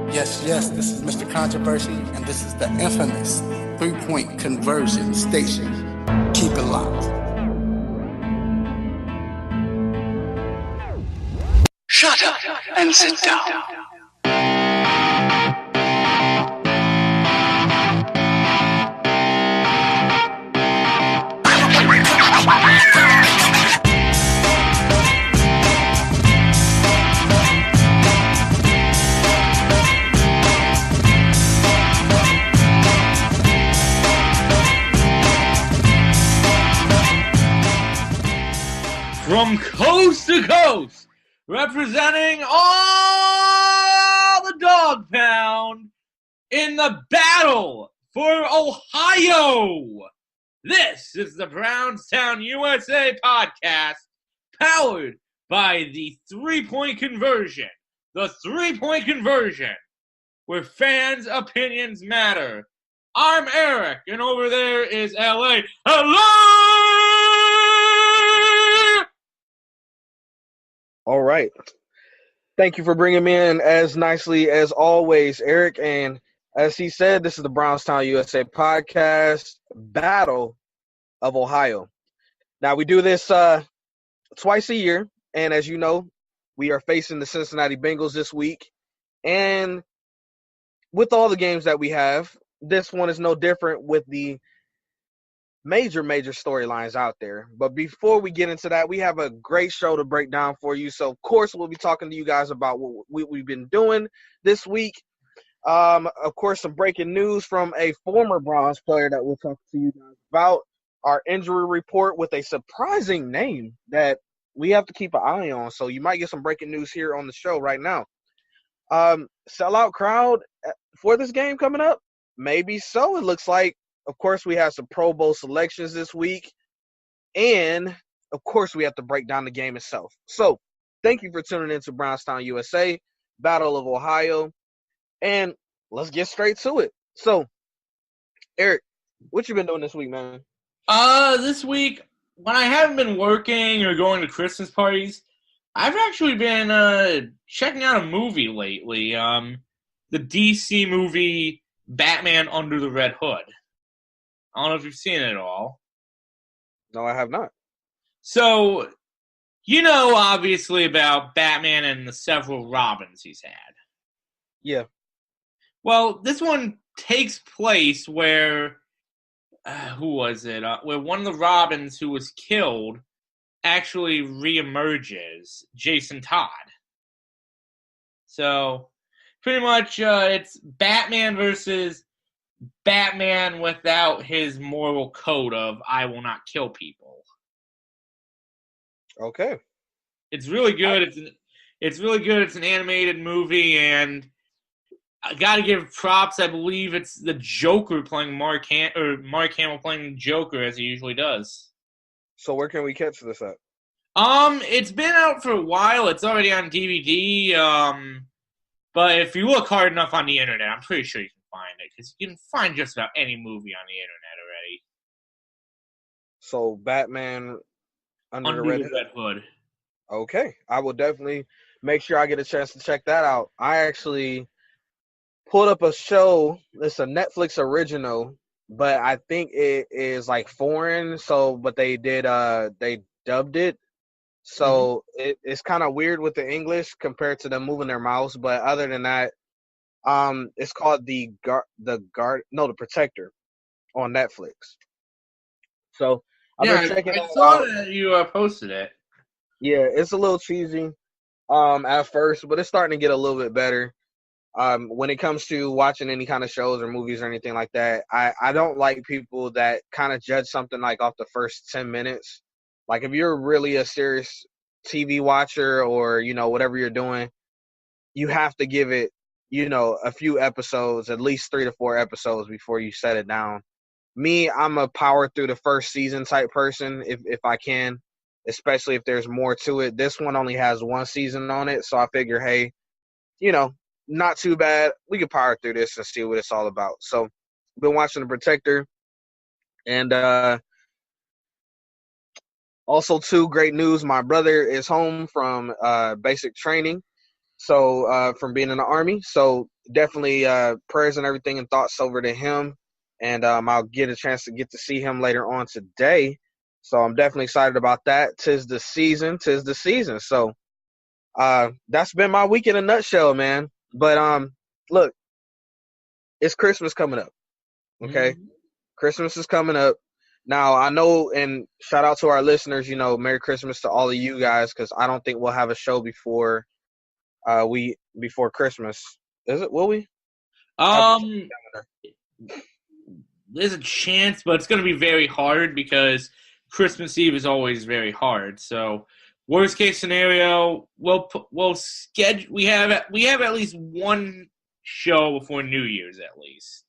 Yes, this is Mr. Controversy, and this is the infamous three-point conversion station. Keep it locked. Shut up and sit down. From coast to coast, representing all the dog pound in the battle for Ohio. This is the Brownstown USA podcast, powered by the three-point conversion. The three-point conversion, where fans' opinions matter. I'm Eric, and over there is LA. Hello! All right. Thank you for bringing me in as nicely as always, Eric. And as he said, this is the Brownstown USA podcast, Battle of Ohio. Now, we do this twice a year. And as you know, we are facing the Cincinnati Bengals this week. And with all the games that we have, this one is no different with the major storylines out there. But before we get into that, we have a great show to break down for you. So, of course, we'll be talking to you guys about what we've been doing this week. Of course, some breaking news from a former Browns player that we'll talk to you guys about. Our injury report with a surprising name that we have to keep an eye on. So you might get some breaking news here on the show right now. Sellout crowd for this game coming up? Maybe so. It looks like. Of course, we have some Pro Bowl selections this week. And, of course, we have to break down the game itself. So, thank you for tuning in to Brownstown USA, Battle of Ohio. And let's get straight to it. So, Eric, what you been doing this week, man? This week, when I haven't been working or going to Christmas parties, I've actually been checking out a movie lately. The DC movie Batman Under the Red Hood. I don't know if you've seen it at all. No, I have not. So, you know, obviously, about Batman and the several Robins he's had. Yeah. Well, this one takes place where, who was it? Where one of the Robins who was killed actually reemerges, Jason Todd. So, pretty much, it's Batman versus Batman without his moral code of I will not kill people. Okay. It's really good. It's really good. It's an animated movie, and I got to give props. I believe it's the Joker playing Mark Hamill playing the Joker as he usually does. So where can we catch this at? It's been out for a while. It's already on DVD. But if you look hard enough on the internet, I'm pretty sure you can find it, because you can find just about any movie on the internet already. So Batman Under the Red Hood. Okay. I will definitely make sure I get a chance to check that out. I actually pulled up a show. It's a Netflix original, but I think it is like foreign. So, but they dubbed it. So it's kind of weird with the English compared to them moving their mouths. But other than that, it's called The Protector on Netflix. So I've been checking it out. I saw that you posted it. Yeah, it's a little cheesy at first, but it's starting to get a little bit better. When it comes to watching any kind of shows or movies or anything like that, I don't like people that kind of judge something like off the first 10 minutes. Like if you're really a serious TV watcher or, you know, whatever you're doing, you have to give it, you know, a few episodes, at least 3 to 4 episodes before you set it down. Me, I'm a power through the first season type person if I can, especially if there's more to it. This one only has 1 season on it, so I figure, hey, you know, not too bad. We can power through this and see what it's all about. So, been watching The Protector, and also, too, great news. My brother is home from basic training, so from being in the Army. So definitely prayers and everything and thoughts over to him. And I'll get a chance to get to see him later on today. So I'm definitely excited about that. Tis the season. So that's been my week in a nutshell, man. But look, it's Christmas coming up. Okay, Christmas is coming up. Now I know, and shout out to our listeners. Merry Christmas to all of you guys, because I don't think we'll have a show before Christmas. Is it? Will we? There's a chance, but it's going to be very hard because Christmas Eve is always very hard. So, worst case scenario, we'll schedule. We have at least one show before New Year's, at least.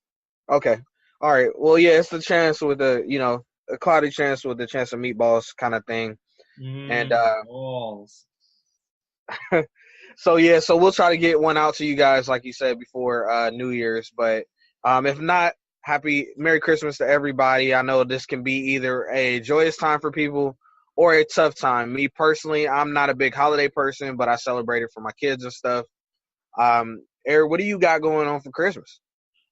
Okay. All right. Well, yeah, it's the chance with a cloudy chance with the chance of meatballs kind of thing. And balls. So we'll try to get one out to you guys, like you said, before New Year's. But if not, Merry Christmas to everybody. I know this can be either a joyous time for people or a tough time. Me personally, I'm not a big holiday person, but I celebrate it for my kids and stuff. Eric, what do you got going on for Christmas?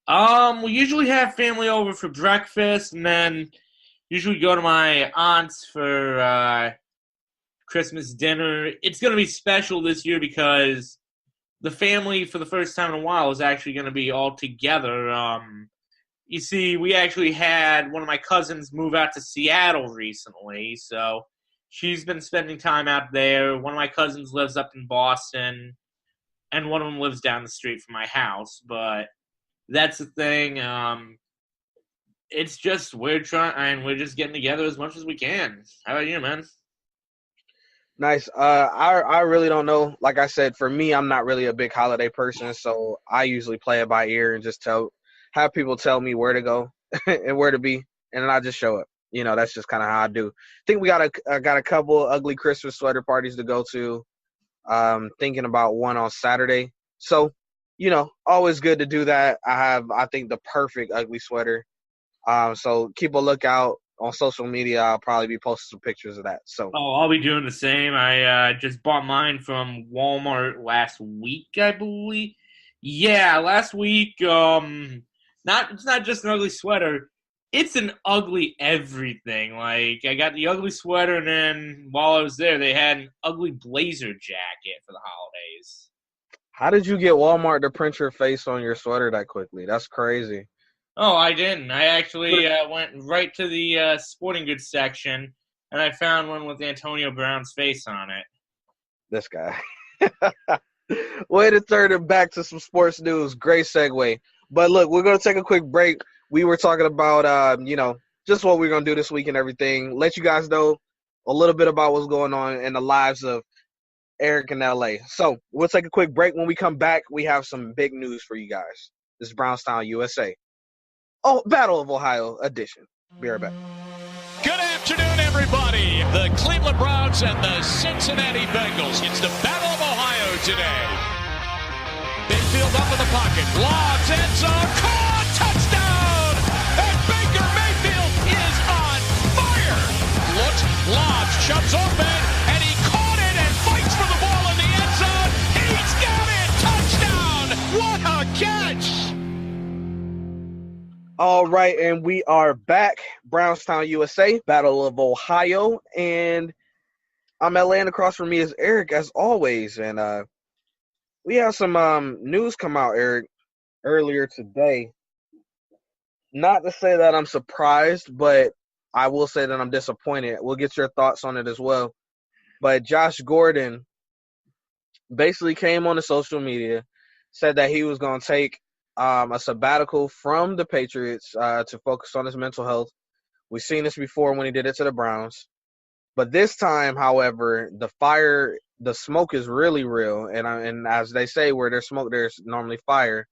We usually have family over for breakfast, and then usually go to my aunt's for Christmas dinner. It's going to be special this year because the family, for the first time in a while, is actually going to be all together. You see, we actually had one of my cousins move out to Seattle recently, so she's been spending time out there. One of my cousins lives up in Boston, and one of them lives down the street from my house, but that's the thing. It's just we're just getting together as much as we can. How about you, man? Nice. I really don't know. Like I said, for me, I'm not really a big holiday person, so I usually play it by ear and just have people tell me where to go and where to be, and then I just show up. That's just kind of how I do. I think we got a couple ugly Christmas sweater parties to go to. Thinking about one on Saturday. So, always good to do that. I have, I think, the perfect ugly sweater. So keep a lookout on social media. I'll probably be posting some pictures of that. So, I'll be doing the same. I just bought mine from Walmart last week, I believe. Yeah, last week. It's not just an ugly sweater. It's an ugly everything. Like, I got the ugly sweater, and then while I was there, they had an ugly blazer jacket for the holidays. How did you get Walmart to print your face on your sweater that quickly? That's crazy. Oh, I didn't. I actually went right to the sporting goods section, and I found one with Antonio Brown's face on it. This guy. Way to turn it back to some sports news. Great segue. But look, we're going to take a quick break. We were talking about, just what we're going to do this week and everything. Let you guys know a little bit about what's going on in the lives of Eric in L.A. So we'll take a quick break. When we come back, we have some big news for you guys. This is Brownstown, USA. Oh, Battle of Ohio edition. Be right back. Good afternoon, everybody. The Cleveland Browns and the Cincinnati Bengals. It's the Battle of Ohio today. Mayfield up in the pocket. Lobs, end zone, caught, touchdown! And Baker Mayfield is on fire! Looks, lobs, shoves open, and he caught it and fights for the ball in the end zone. He's got it! Touchdown! What a catch! All right, and we are back. Brownstown, USA, Battle of Ohio, and I'm LA, and across from me is Eric, as always, and we have some news come out, Eric, earlier today. Not to say that I'm surprised, but I will say that I'm disappointed. We'll get your thoughts on it as well. But Josh Gordon basically came on the social media, said that he was going to take a sabbatical from the Patriots to focus on his mental health. We've seen this before when he did it to the Browns. But this time, however, the smoke is really real. And as they say, where there's smoke, there's normally fire,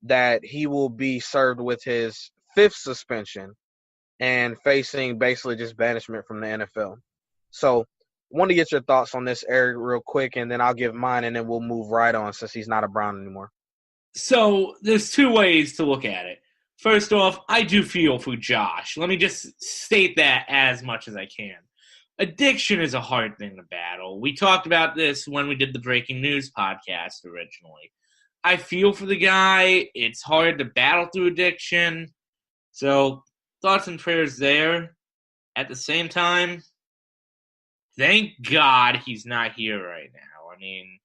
that he will be served with his 5th suspension and facing basically just banishment from the NFL. So I want to get your thoughts on this, Eric, real quick, and then I'll give mine, and then we'll move right on since he's not a Brown anymore. So there's two ways to look at it. First off, I do feel for Josh. Let me just state that as much as I can. Addiction is a hard thing to battle. We talked about this when we did the Breaking News podcast originally. I feel for the guy. It's hard to battle through addiction. So thoughts and prayers there. At the same time, thank God he's not here right now. I mean,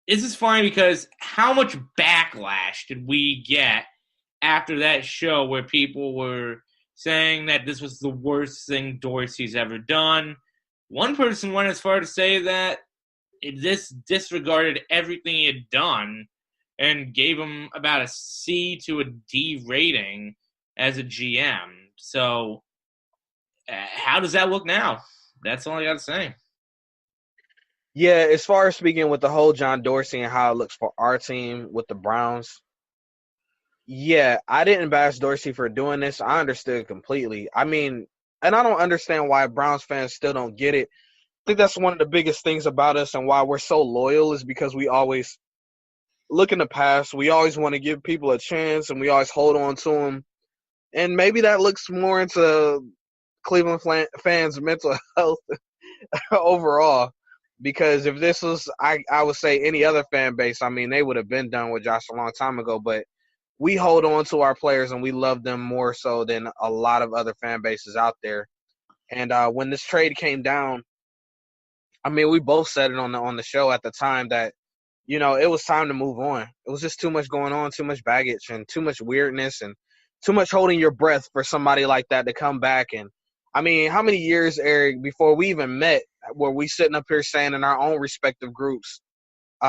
this is funny because how much backlash did we get after that show where people were saying that this was the worst thing Dorsey's ever done? One person went as far to say that this disregarded everything he had done and gave him about a C to a D rating as a GM. So how does that look now? That's all I got to say. Yeah, as far as speaking with the whole John Dorsey and how it looks for our team with the Browns, yeah, I didn't bash Dorsey for doing this. I understood completely. I mean, and I don't understand why Browns fans still don't get it. I think that's one of the biggest things about us and why we're so loyal is because we always look in the past. We always want to give people a chance, and we always hold on to them. And maybe that looks more into Cleveland fans' mental health overall. Because if this was, I would say, any other fan base, I mean, they would have been done with Josh a long time ago. But we hold on to our players, and we love them more so than a lot of other fan bases out there. And when this trade came down, I mean, we both said it on the show at the time that, you know, it was time to move on. It was just too much going on, too much baggage, and too much weirdness, and too much holding your breath for somebody like that to come back. And I mean, how many years, Eric, before we even met, were we sitting up here saying in our own respective groups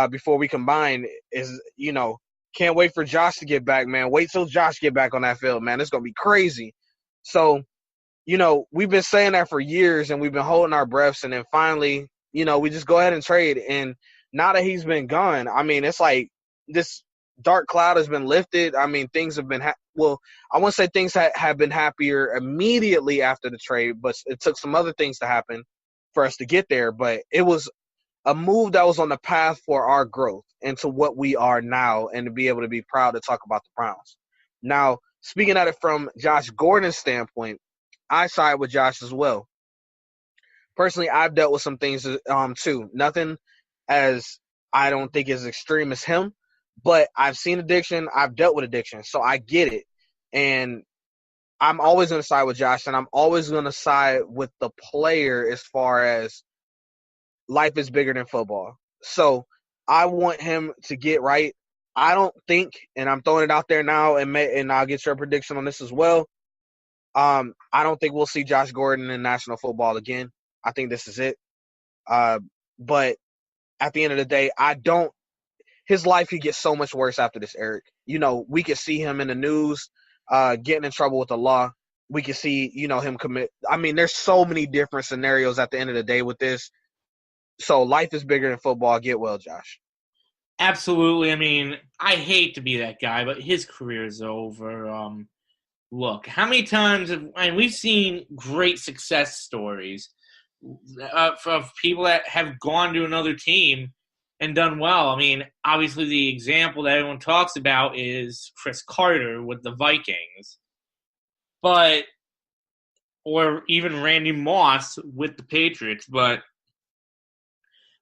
before we combined is, you know, can't wait for Josh to get back, man. Wait till Josh get back on that field, man. It's going to be crazy. So, you know, we've been saying that for years, and we've been holding our breaths, and then finally, you know, we just go ahead and trade. And now that he's been gone, I mean, it's like this dark cloud has been lifted. I mean, things have been well, I won't say things have been happier immediately after the trade, but it took some other things to happen for us to get there. But it was a move that was on the path for our growth into what we are now, and to be able to be proud to talk about the Browns. Now, speaking at it from Josh Gordon's standpoint, I side with Josh as well. Personally, I've dealt with some things too. Nothing as I don't think as extreme as him, but I've seen addiction. I've dealt with addiction, so I get it. And I'm always going to side with Josh, and I'm always going to side with the player as far as life is bigger than football. So I want him to get right. I don't think, and I'm throwing it out there now, and I'll get your prediction on this as well. I don't think we'll see Josh Gordon in national football again. I think this is it. But at the end of the day, his life could get so much worse after this, Eric. You know, we could see him in the news getting in trouble with the law. We could see, you know, him commit. I mean, there's so many different scenarios at the end of the day with this. So life is bigger than football. Get well, Josh. Absolutely. I mean, I hate to be that guy, but his career is over. Look, how many times we've seen great success stories of people that have gone to another team and done well. I mean, obviously the example that everyone talks about is Chris Carter with the Vikings, or even Randy Moss with the Patriots. But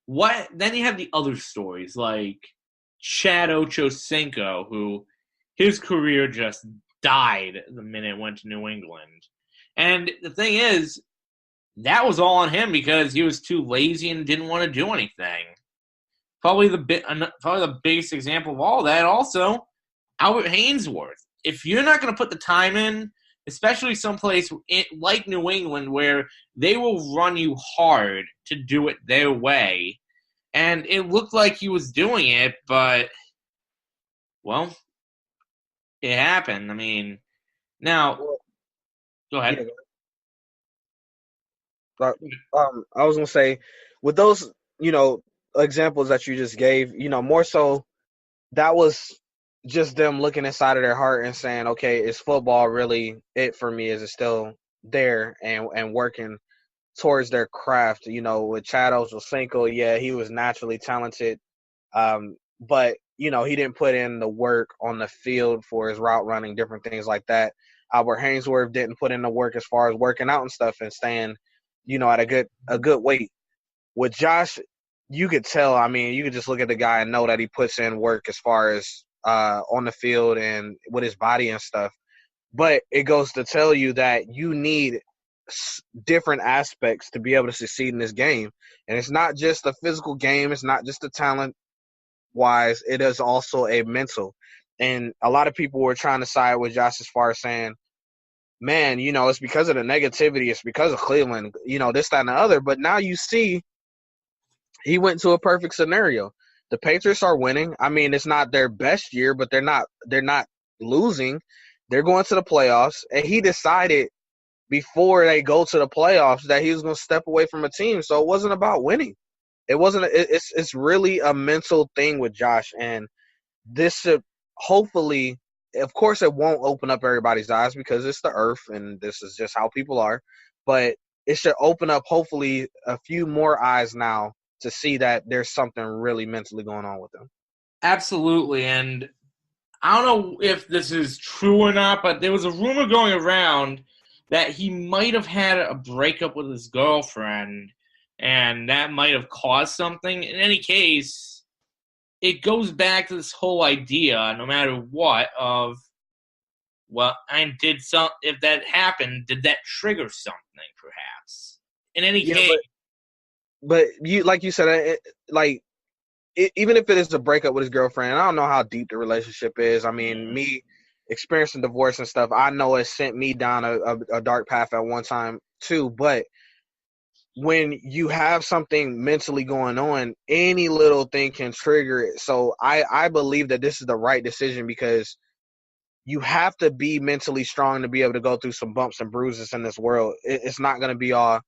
then you have the other stories like Chad Ochocinco, who his career just died the minute it went to New England. And the thing is, that was all on him because he was too lazy and didn't want to do anything. Probably the biggest example of all that also, Albert Hainsworth. If you're not going to put the time in, especially someplace like New England where they will run you hard to do it their way, and it looked like he was doing it, but, well, it happened. I mean, now, go ahead. I was going to say, with those, you know, examples that you just gave, you know, more so that was just them looking inside of their heart and saying, okay, is football really it for me? Is it still there and working towards their craft? You know, with Chad Ochocinco, yeah, he was naturally talented, but, you know, he didn't put in the work on the field for his route running, different things like that. Albert Hainsworth didn't put in the work as far as working out and stuff and staying, you know, at a good weight. With Josh, you could tell. I mean, you could just look at the guy and know that he puts in work as far as on the field and with his body and stuff. But it goes to tell you that you need different aspects to be able to succeed in this game. And it's not just a physical game. It's not just a talent-wise. It is also a mental. And a lot of people were trying to side with Josh as far as saying, man, it's because of the negativity. It's because of Cleveland, this, that, and the other. But now you see he went to a perfect scenario. The Patriots are winning. I mean, it's not their best year, but they're not losing. They're going to the playoffs. And he decided before they go to the playoffs that he was going to step away from a team. So it wasn't about winning. It's really a mental thing with Josh. And this should hopefully, of course, it won't open up everybody's eyes because it's the earth and this is just how people are. But it should open up hopefully a few more eyes now to see that there's something really mentally going on with them. Absolutely. And I don't know if this is true or not, but there was a rumor going around that he might have had a breakup with his girlfriend, and that might have caused something. In any case, it goes back to this whole idea, no matter what, of, well, if that happened, did that trigger something, perhaps? In any case. But you, like you said, even if it is a breakup with his girlfriend, I don't know how deep the relationship is. I mean, me experiencing divorce and stuff, I know it sent me down a dark path at one time too. But when you have something mentally going on, any little thing can trigger it. So I believe that this is the right decision because you have to be mentally strong to be able to go through some bumps and bruises in this world. It's not going to be all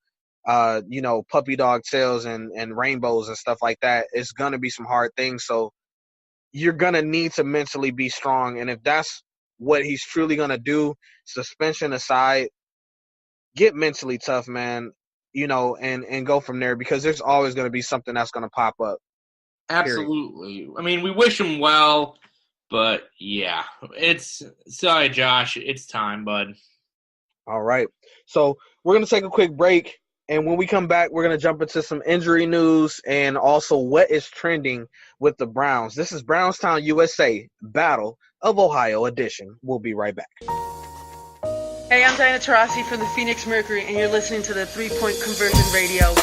puppy dog tails and rainbows and stuff like that. It's going to be some hard things. So you're going to need to mentally be strong. And if that's what he's truly going to do, suspension aside, get mentally tough, man, and go from there because there's always going to be something that's going to pop up. Absolutely. Period. I mean, we wish him well, but yeah, sorry, Josh. It's time, bud. All right. So we're going to take a quick break. And when we come back, we're going to jump into some injury news and also what is trending with the Browns. This is Brownstown USA Battle of Ohio edition. We'll be right back. Hey, I'm Diana Taurasi from the Phoenix Mercury, and you're listening to the 3-Point Conversion Radio.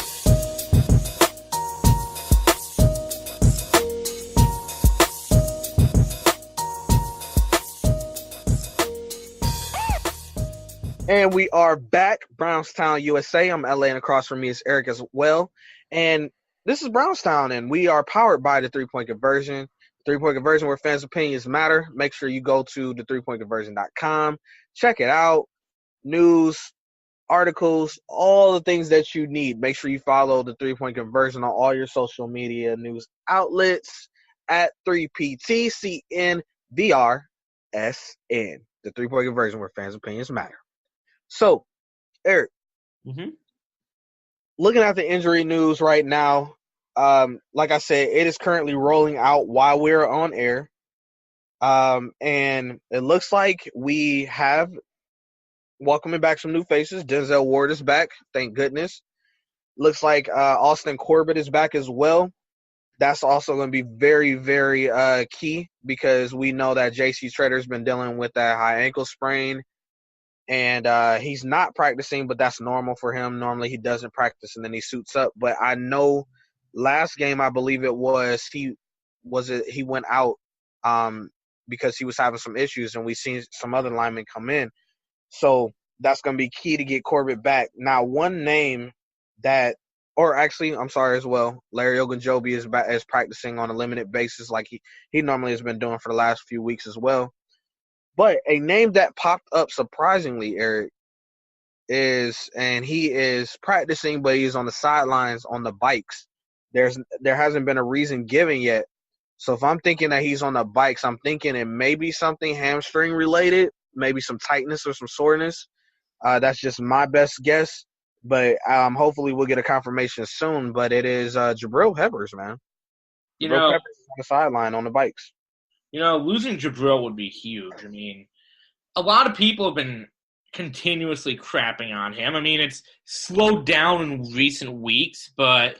And we are back, Brownstown, USA. I'm LA, and across from me is Eric as well. And this is Brownstown, and we are powered by the 3-Point Conversion. 3-Point Conversion, where fans' opinions matter. Make sure you go to the 3pointconversion.com. Check it out. News, articles, all the things that you need. Make sure you follow the 3-Point Conversion on all your social media news outlets at 3PTCNVRSN. The 3-Point Conversion, where fans' opinions matter. So, Eric, looking at the injury news right now, like I said, it is currently rolling out while we're on air. And it looks like we have welcoming back some new faces. Denzel Ward is back, thank goodness. Looks like Austin Corbett is back as well. That's also going to be very, very key because we know that J.C. Treader's been dealing with that high ankle sprain. And he's not practicing, but that's normal for him. Normally he doesn't practice and then he suits up. But I know last game, I believe it was, he went out because he was having some issues, and we seen some other linemen come in. So that's going to be key to get Corbett back. Now, one name that – or actually, I'm sorry as well, Larry Ogunjobi is practicing on a limited basis like he normally has been doing for the last few weeks as well. But a name that popped up surprisingly, Eric, and he is practicing, but he's on the sidelines on the bikes. There hasn't been a reason given yet. So if I'm thinking that he's on the bikes, I'm thinking it may be something hamstring related, maybe some tightness or some soreness. That's just my best guess. But hopefully we'll get a confirmation soon. But it is Jabril Peppers, man. Jabril Peppers on the sideline on the bikes. Losing Jabril would be huge. I mean, a lot of people have been continuously crapping on him. I mean, it's slowed down in recent weeks, but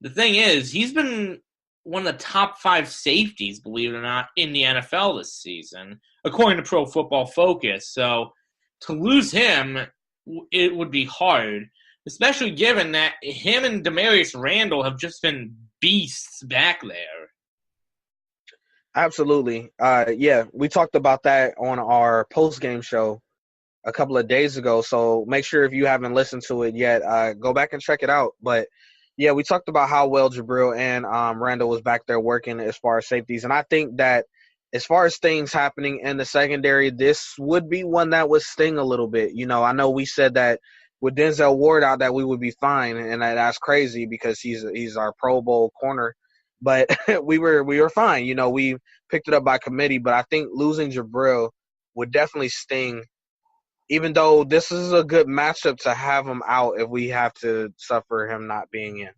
The thing is, he's been one of the top 5 safeties, believe it or not, in the NFL this season, according to Pro Football Focus. So to lose him, it would be hard, especially given that him and Demarius Randall have just been beasts back there. Absolutely. Yeah, we talked about that on our post-game show a couple of days ago. So make sure if you haven't listened to it yet, go back and check it out. But yeah, we talked about how well Jabril and Randall was back there working as far as safeties. And I think that as far as things happening in the secondary, this would be one that would sting a little bit. You know, I know we said that with Denzel Ward out that we would be fine, and that's crazy because he's our Pro Bowl corner. But we were fine. You know, we picked it up by committee. But I think losing Jabril would definitely sting, even though this is a good matchup to have him out if we have to suffer him not being in.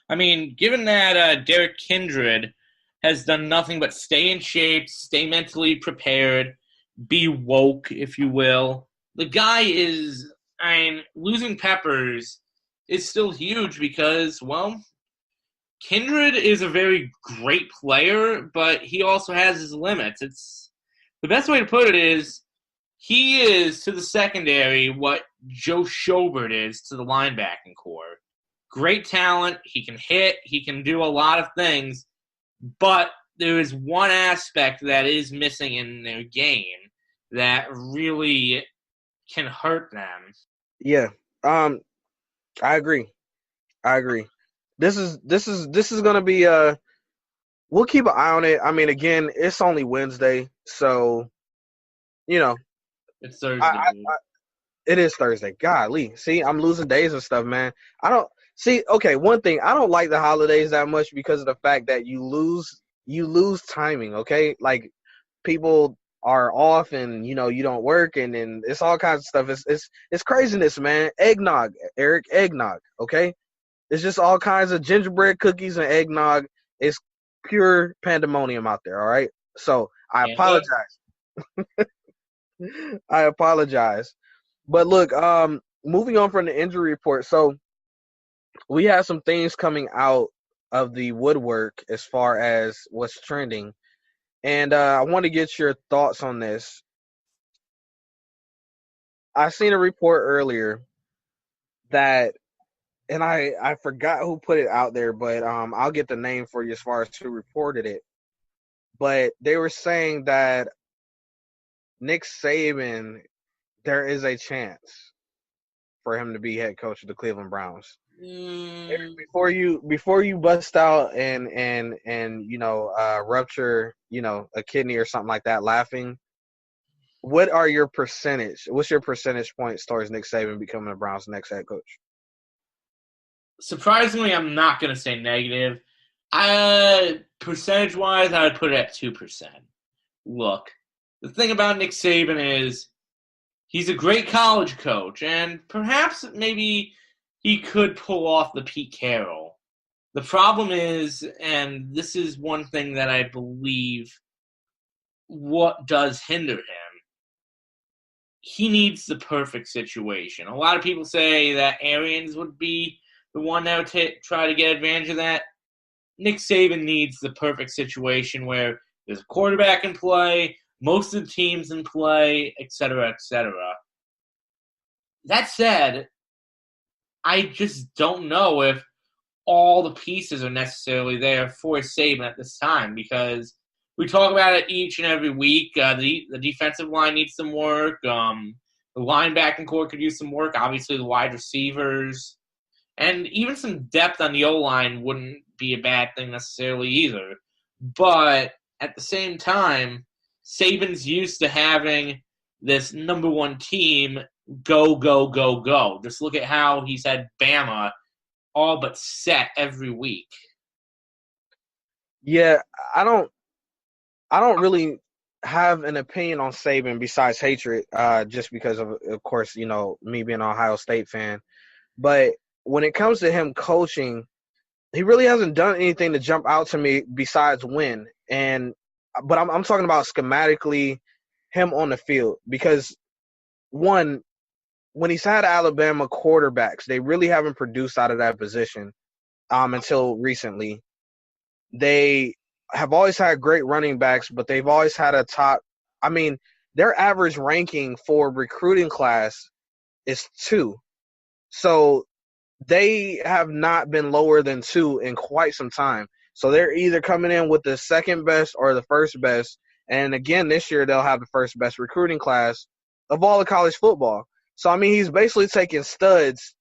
I mean, given that Derek Kindred has done nothing but stay in shape, stay mentally prepared, be woke, if you will. The guy is, losing Peppers is still huge because, well, Kindred is a very great player, but he also has his limits. The best way to put it is he is to the secondary what Joe Schobert is to the linebacking core. Great talent. He can hit. He can do a lot of things. But there is one aspect that is missing in their game that really can hurt them. Yeah. I agree. This is gonna be we'll keep an eye on it. I mean, again, it's only Wednesday, so you know. It's Thursday. It is Thursday. Golly. See, I'm losing days and stuff, man. I don't see. Okay, one thing, I don't like the holidays that much because of the fact that you lose timing. Okay, like people are off and you don't work and then it's all kinds of stuff. It's craziness, man. Eggnog, Eric, eggnog. Okay, it's just all kinds of gingerbread cookies and eggnog. It's pure pandemonium out there. All right, so I apologize. I apologize. But look, moving on from the injury report. So we have some things coming out of the woodwork as far as what's trending. And I want to get your thoughts on this. I seen a report earlier that, and I forgot who put it out there, but I'll get the name for you as far as who reported it. But they were saying that Nick Saban, there is a chance for him to be head coach of the Cleveland Browns. Before you bust out and rupture a kidney or something like that laughing, what's your percentage points towards Nick Saban becoming the Browns' next head coach? Surprisingly, I'm not going to say negative. Percentage-wise, I would put it at 2%. Look, the thing about Nick Saban is he's a great college coach, and perhaps maybe he could pull off the Pete Carroll. The problem is, and this is one thing that I believe what does hinder him, he needs the perfect situation. A lot of people say that Arians would be the one that would try to get advantage of that. Nick Saban needs the perfect situation where there's a quarterback in play, most of the teams in play, etc., etc. That said, I just don't know if all the pieces are necessarily there for Saban at this time because we talk about it each and every week. The defensive line needs some work. The linebacking core could use some work. Obviously, the wide receivers. And even some depth on the O-line wouldn't be a bad thing necessarily either. But at the same time, Saban's used to having this number one team go, go, go, go. Just look at how he's had Bama all but set every week. Yeah, I don't really have an opinion on Saban besides hatred, just because of course, me being an Ohio State fan. But when it comes to him coaching, he really hasn't done anything to jump out to me besides win. But I'm talking about schematically him on the field because, one, when he's had Alabama quarterbacks, they really haven't produced out of that position. until recently. They have always had great running backs, but they've always had a top. I mean, their average ranking for recruiting class is 2. So they have not been lower than 2 in quite some time. So they're either coming in with the second best or the first best. And again, this year they'll have the first best recruiting class of all of college football. So, I mean, he's basically taking studs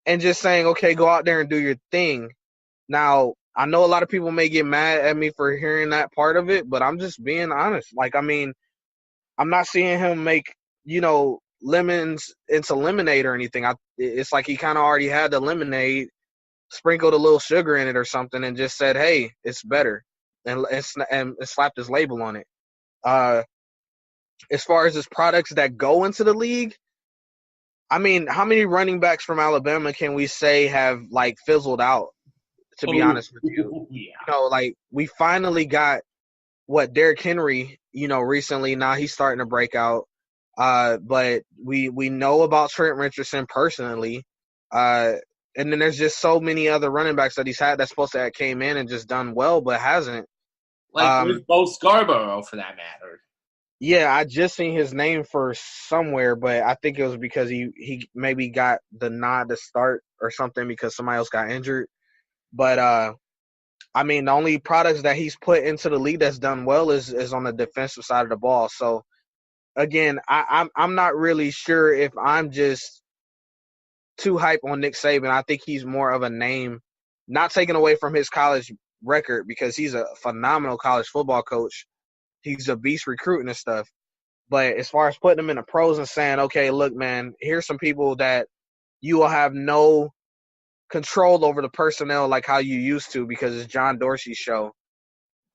and just saying, okay, go out there and do your thing. Now, I know a lot of people may get mad at me for hearing that part of it, but I'm just being honest. Like, I mean, I'm not seeing him make, lemons into lemonade or anything. It's like he kind of already had the lemonade, sprinkled a little sugar in it or something, and just said, hey, it's better, and slapped his label on it. As far as his products that go into the league, I mean, how many running backs from Alabama can we say have, like, fizzled out, to be honest with you? Yeah. Like, we finally got, Derrick Henry, recently. Now he's starting to break out. But we know about Trent Richardson personally. And then there's just so many other running backs that he's had that's supposed to have came in and just done well, but hasn't. Like with Bo Scarborough, for that matter. Yeah, I just seen his name for somewhere, but I think it was because he maybe got the nod to start or something because somebody else got injured. But I mean, the only products that he's put into the league that's done well is on the defensive side of the ball. So again, I'm not really sure if I'm just too hype on Nick Saban. I think he's more of a name, not taken away from his college record because he's a phenomenal college football coach. He's a beast recruiting and stuff. But as far as putting him in the pros and saying, okay, look, man, here's some people that you will have no control over the personnel like how you used to because it's John Dorsey's show.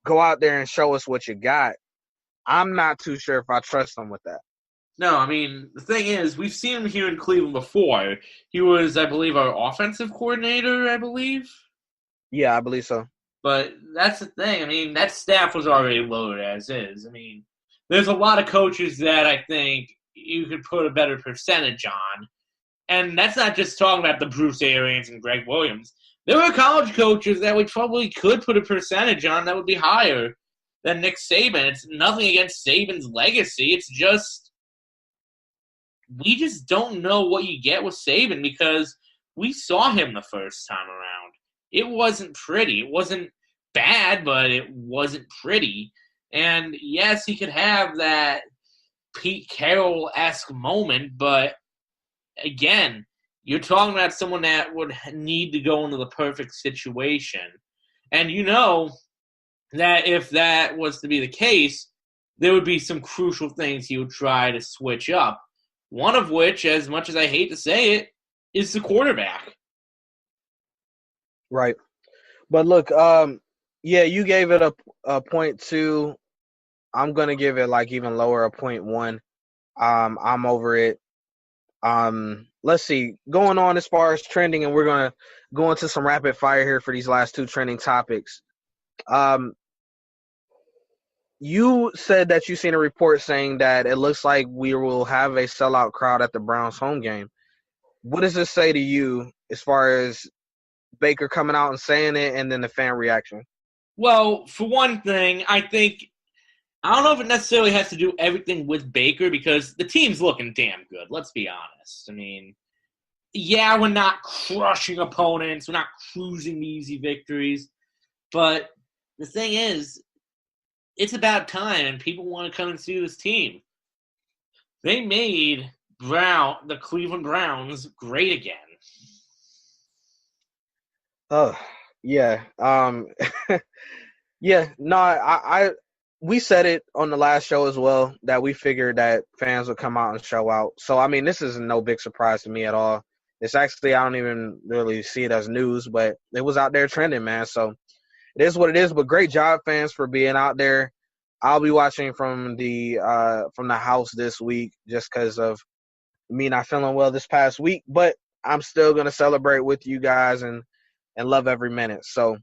Go out there and show us what you got. I'm not too sure if I trust him with that. No, I mean, the thing is, we've seen him here in Cleveland before. He was, I believe, our offensive coordinator, I believe. Yeah, I believe so. But that's the thing. I mean, that staff was already loaded as is. I mean, there's a lot of coaches that I think you could put a better percentage on. And that's not just talking about the Bruce Arians and Greg Williams. There are college coaches that we probably could put a percentage on that would be higher than Nick Saban. It's nothing against Saban's legacy. It's just we just don't know what you get with Saban because we saw him the first time around. It wasn't pretty. It wasn't bad, but it wasn't pretty. And yes, he could have that Pete Carroll-esque moment, but again, you're talking about someone that would need to go into the perfect situation. And you know that if that was to be the case, there would be some crucial things he would try to switch up. One of which, as much as I hate to say it, is the quarterback. Right. But look, yeah, you gave it a 0.2. I'm going to give it like even lower, a 0.1. I'm over it. Let's see. Going on as far as trending, and we're going to go into some rapid fire here for these last 2 trending topics. You said that you seen a report saying that it looks like we will have a sellout crowd at the Browns home game. What does this say to you as far as Baker coming out and saying it and then the fan reaction? Well, for one thing, I don't know if it necessarily has to do everything with Baker because the team's looking damn good. Let's be honest. I mean, yeah, we're not crushing opponents. We're not cruising easy victories. But the thing is, it's about time, and people want to come and see this team. They made the Cleveland Browns great again. Oh, yeah. Yeah, no, we said it on the last show as well that we figured that fans would come out and show out. So, I mean, this is no big surprise to me at all. It's actually, I don't even really see it as news, but it was out there trending, man. So, it is what it is, but great job, fans, for being out there. I'll be watching from the house this week just because of me not feeling well this past week, but I'm still going to celebrate with you guys and love every minute. So,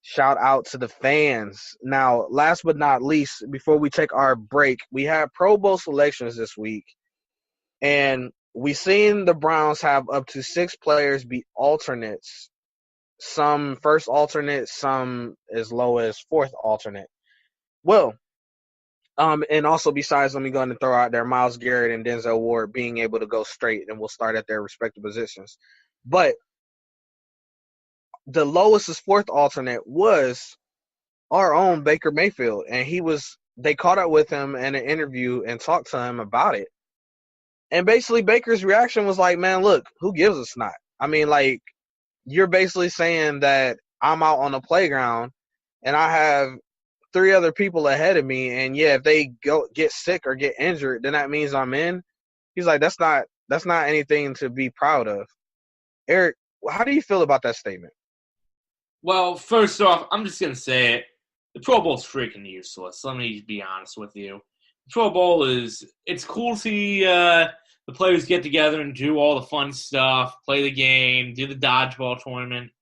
shout out to the fans. Now, last but not least, before we take our break, we have Pro Bowl selections this week. And we seen the Browns have up to 6 players be alternates some first alternate, some as low as fourth alternate. Well, and also besides, let me go ahead and throw out there Myles Garrett and Denzel Ward being able to go straight, and we'll start at their respective positions. But the lowest as fourth alternate was our own Baker Mayfield, and they caught up with him in an interview and talked to him about it. And basically Baker's reaction was like, man, look, who gives a snot? I mean, like, you're basically saying that I'm out on the playground and I have 3 other people ahead of me, and yeah, if they get sick or get injured, then that means I'm in. He's like, that's not anything to be proud of. Eric, how do you feel about that statement? Well, first off, I'm just going to say it. The Pro Bowl's freaking useless. Let me be honest with you. The Pro Bowl it's cool to see the players get together and do all the fun stuff, play the game, do the dodgeball tournament.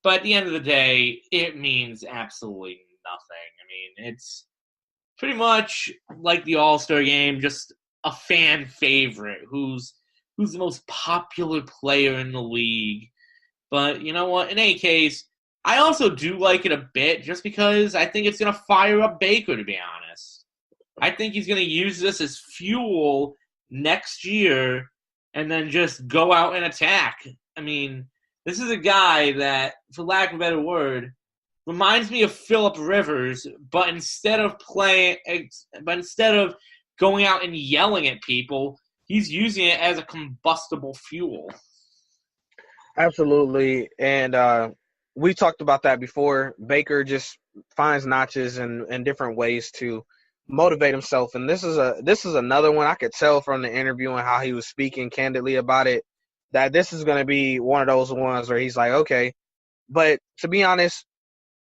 But at the end of the day, it means absolutely nothing. I mean, it's pretty much like the All-Star game, just a fan favorite who's the most popular player in the league. But you know what? In any case, I also do like it a bit just because I think it's going to fire up Baker, to be honest. I think he's going to use this as fuel next year and then just go out and attack. I mean, this is a guy that, for lack of a better word, reminds me of Phillip Rivers, but instead of going out and yelling at people, he's using it as a combustible fuel. Absolutely. And we talked about that before. Baker just finds notches in different ways to motivate himself. And this is another one. I could tell from the interview and how he was speaking candidly about it that this is going to be one of those ones where he's like, okay. But to be honest,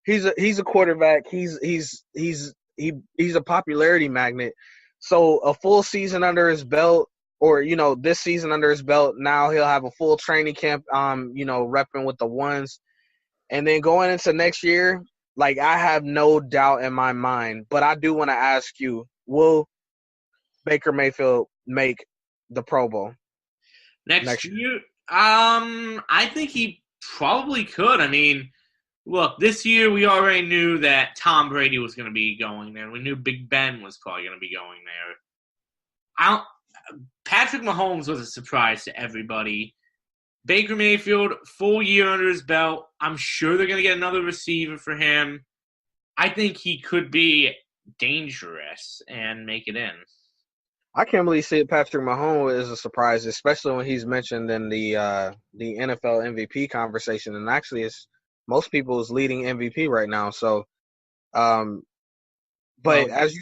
he's a quarterback. He's a popularity magnet. So a full season under his belt, or, you know, this season under his belt, now he'll have a full training camp, repping with the ones. And then going into next year, like, I have no doubt in my mind, but I do want to ask you, will Baker Mayfield make the Pro Bowl next year? I think he probably could. I mean, look, this year we already knew that Tom Brady was going to be going there. We knew Big Ben was probably going to be going there. Patrick Mahomes was a surprise to everybody. Baker Mayfield, full year under his belt. I'm sure they're going to get another receiver for him. I think he could be dangerous and make it in. I can't believe Patrick Mahomes is a surprise, especially when he's mentioned in the NFL MVP conversation, and actually it's most people's leading MVP right now. So, but as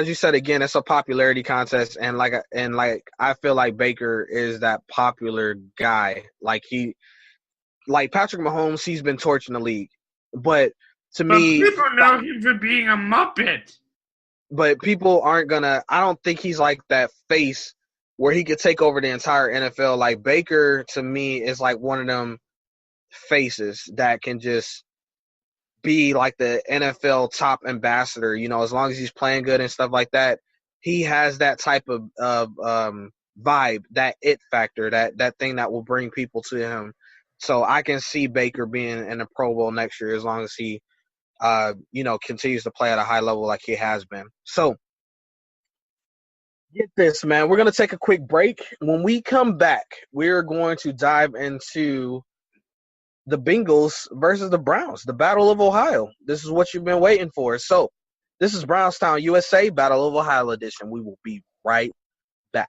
you said again, it's a popularity contest, and I feel like Baker is that popular guy. Like Patrick Mahomes, he's been torching the league, but me, people know him for being a Muppet. But people aren't gonna. I don't think he's like that face where he could take over the entire NFL. Like, Baker, to me, is like one of them faces that can just be like the NFL top ambassador, you know, as long as he's playing good and stuff like that. He has that type of vibe, that it factor, that thing that will bring people to him. So I can see Baker being in the Pro Bowl next year as long as he, continues to play at a high level like he has been. So get this, man. We're going to take a quick break. When we come back, we're going to dive into the Bengals versus the Browns, the Battle of Ohio. This is what you've been waiting for. So this is Brownstown USA Battle of Ohio edition. We will be right back.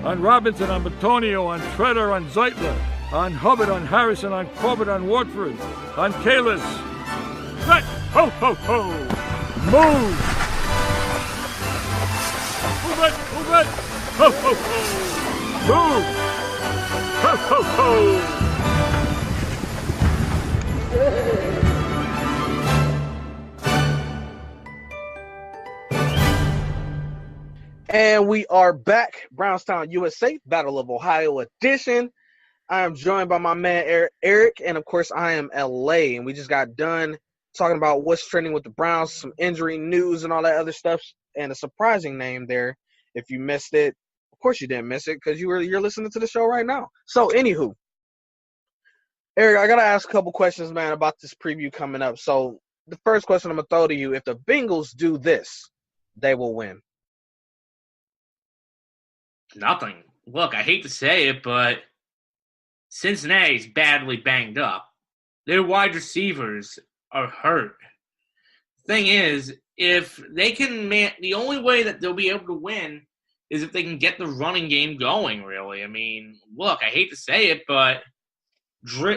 On Robinson, on Batonio, on Shredder, on Zeitler, on Hubbard, on Harrison, on Corbett, on Watford, on Kalis. Set, ho, ho, ho, move! Move it, ho, ho, ho, move! Ho, ho, ho! And we are back, Brownstown USA, Battle of Ohio edition. I am joined by my man Eric, and of course I am LA, and we just got done talking about what's trending with the Browns, some injury news and all that other stuff, and a surprising name there. If you missed it, of course you didn't miss it because you're listening to the show right now. So anywho, Eric, I got to ask a couple questions, man, about this preview coming up. So the first question I'm going to throw to you, if the Bengals do this, they will win. Nothing. Look, I hate to say it, but Cincinnati's badly banged up. Their wide receivers are hurt. Thing is, if they can, the only way that they'll be able to win is if they can get the running game going, really. I mean, look, I hate to say it, but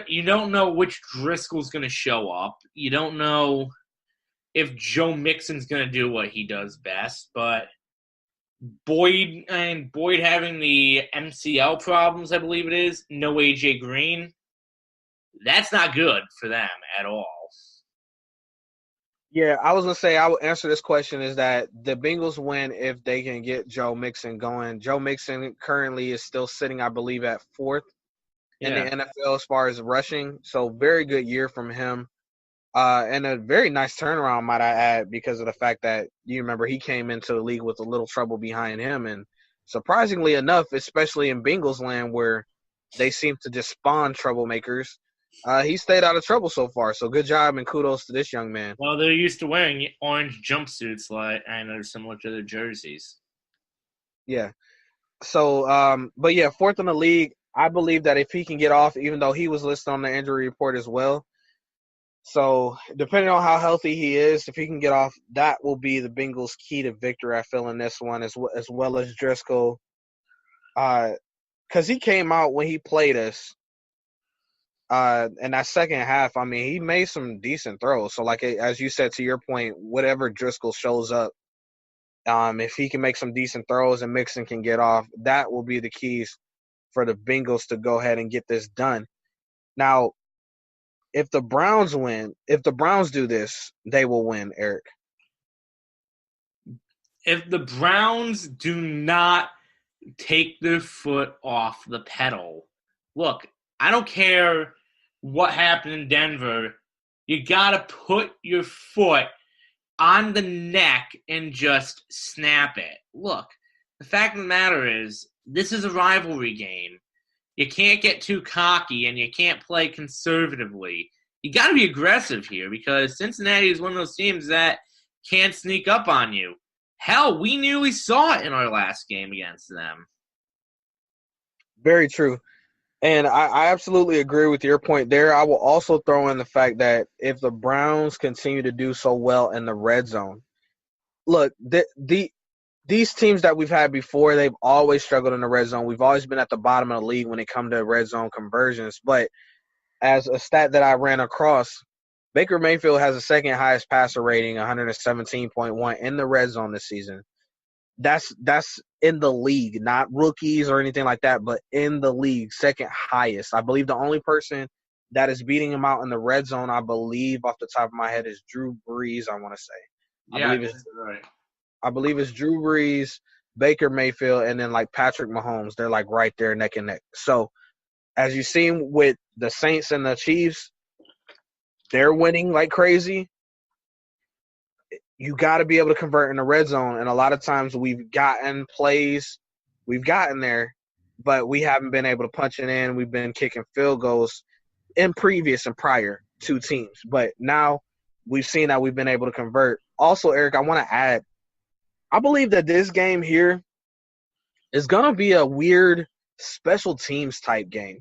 you don't know which Driscoll's going to show up. You don't know if Joe Mixon's going to do what he does best, but Boyd having the MCL problems, I believe it is, no AJ Green, that's not good for them at all. Yeah, I was going to say I will answer this question is that the Bengals win if they can get Joe Mixon going. Joe Mixon currently is still sitting, I believe, at 4th in the NFL as far as rushing. So very good year from him. And a very nice turnaround, might I add, because of the fact that you remember he came into the league with a little trouble behind him. And surprisingly enough, especially in Bengals land where they seem to just spawn troublemakers, he stayed out of trouble so far. So good job and kudos to this young man. Well, they're used to wearing orange jumpsuits, and they're similar to their jerseys. Yeah. So, but yeah, 4th in the league. I believe that if he can get off, even though he was listed on the injury report as well. So depending on how healthy he is, if he can get off, that will be the Bengals' key to victory, I feel, in this one, as well as Driscoll. Because he came out when he played us in that second half. I mean, he made some decent throws. So, like, as you said, to your point, whatever Driscoll shows up, if he can make some decent throws and Mixon can get off, that will be the keys for the Bengals to go ahead and get this done. Now, if the Browns do this, they will win, Eric. If the Browns do not take their foot off the pedal, look, I don't care what happened in Denver. You got to put your foot on the neck and just snap it. Look, the fact of the matter is, this is a rivalry game. You can't get too cocky and you can't play conservatively. You got to be aggressive here because Cincinnati is one of those teams that can't sneak up on you. Hell, we nearly saw it in our last game against them. Very true. And I absolutely agree with your point there. I will also throw in the fact that if the Browns continue to do so well in the red zone, look, these teams that we've had before, they've always struggled in the red zone. We've always been at the bottom of the league when it comes to red zone conversions. But as a stat that I ran across, Baker Mayfield has the second highest passer rating, 117.1 in the red zone this season. That's in the league, not rookies or anything like that, but in the league, second highest. I believe the only person that is beating him out in the red zone, I believe off the top of my head, is Drew Brees, I want to say. I believe it's Drew Brees, Baker Mayfield, and then like Patrick Mahomes. They're like right there neck and neck. So as you've seen with the Saints and the Chiefs, they're winning like crazy. You got to be able to convert in the red zone. And a lot of times we've gotten there, but we haven't been able to punch it in. We've been kicking field goals in previous and prior two teams. But now we've seen that we've been able to convert. Also, Eric, I want to add, I believe that this game here is going to be a weird special teams type game.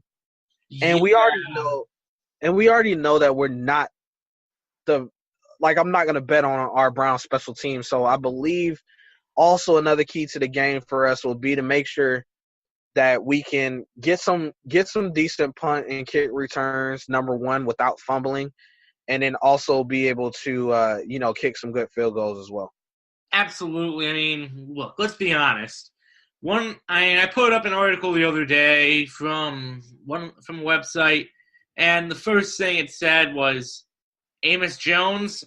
And we already know that we're not I'm not going to bet on our Browns special teams. So I believe also another key to the game for us will be to make sure that we can get some decent punt and kick returns, number one, without fumbling, and then also be able to, kick some good field goals as well. Absolutely. I mean, look, let's be honest. I put up an article the other day from a website, and the first thing it said was, Amos Jones,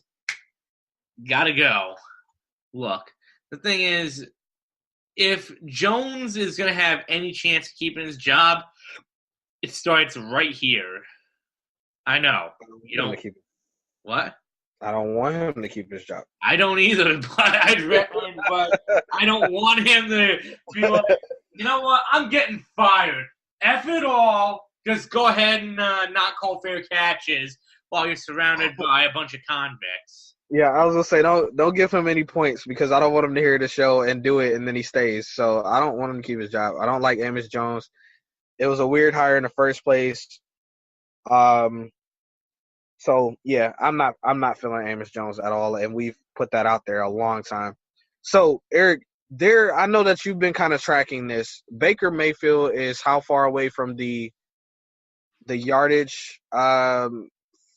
gotta go. Look, the thing is, if Jones is going to have any chance of keeping his job, it starts right here. I know. You don't. What? I don't want him to keep his job. I don't either, but I don't want him to be like, you know what? I'm getting fired. F it all. just go ahead and not call fair catches while you're surrounded by a bunch of convicts. Yeah, I was gonna say don't give him any points because I don't want him to hear the show and do it and then he stays. So I don't want him to keep his job. I don't like Amos Jones. It was a weird hire in the first place. So yeah, I'm not feeling Amos Jones at all, and we've put that out there a long time. So Eric, I know that you've been kind of tracking this. Baker Mayfield is how far away from the yardage